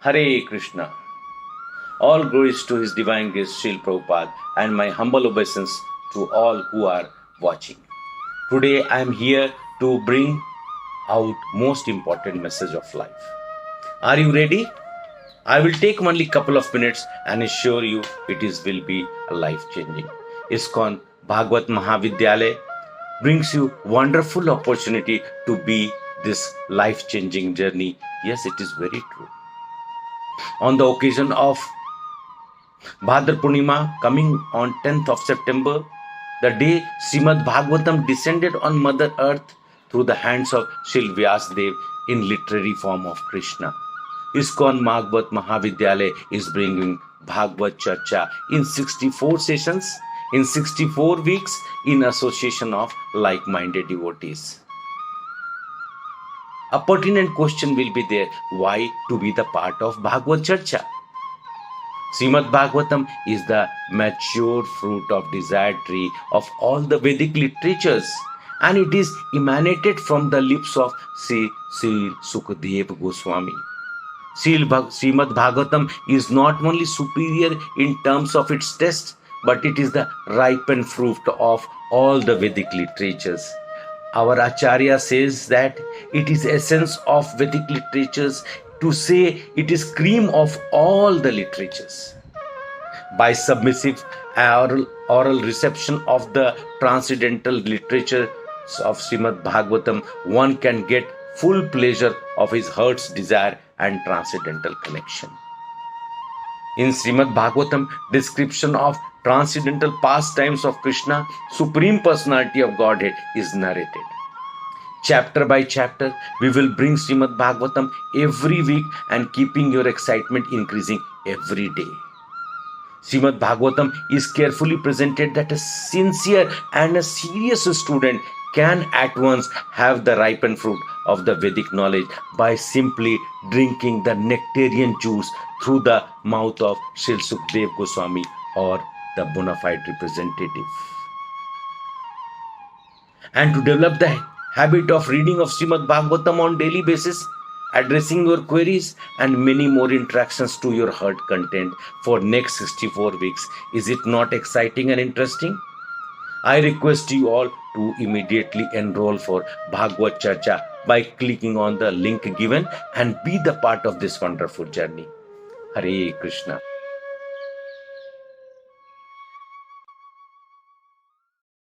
Hare Krishna. All glories to His Divine Grace Srila Prabhupada and my humble obeisance to all who are watching. Today I am here to bring out most important message of life. Are you ready? I will take only couple of minutes and assure you will be a life-changing. ISKCON Bhagavat Mahavidyalaya brings you wonderful opportunity to be this life-changing journey. Yes, it is very true. On the occasion of Bhadra Purnima coming on 10th of September, the day Srimad Bhagavatam descended on Mother Earth through the hands of Srila Vyasadeva in literary form of Krishna. ISKCON Bhagavat Mahavidyalaya is bringing Bhagavat Charcha in 64 sessions, in 64 weeks, in association of like-minded devotees. A pertinent question will be there, why to be the part of Bhagavat Charcha? Srimad Bhagavatam is the matured fruit of desired tree of all the Vedic literatures, and it is emanated from the lips of Sri Sukadeva Goswami. Srimad Bhagavatam is not only superior in terms of its taste, but it is the ripened fruit of all the Vedic literatures. Our Acharya says that it is essence of Vedic literatures, to say it is cream of all the literatures. By submissive oral reception of the transcendental literature of Srimad Bhagavatam, one can get full pleasure of his heart's desire and transcendental connection. In Srimad Bhagavatam, description of transcendental pastimes of Krishna, Supreme Personality of Godhead, is narrated. Chapter by chapter, we will bring Srimad Bhagavatam every week and keeping your excitement increasing every day. Srimad Bhagavatam is carefully presented that a sincere and a serious student can at once have the ripened fruit of the Vedic knowledge by simply drinking the nectarian juice through the mouth of Srila Sukadeva Goswami or the bona fide representative. And to develop the habit of reading of Srimad Bhagavatam on daily basis, addressing your queries and many more interactions to your heart content for next 64 weeks. Is it not exciting and interesting? I request you all to immediately enroll for Bhagavat Charcha by clicking on the link given and be the part of this wonderful journey. Hare Krishna.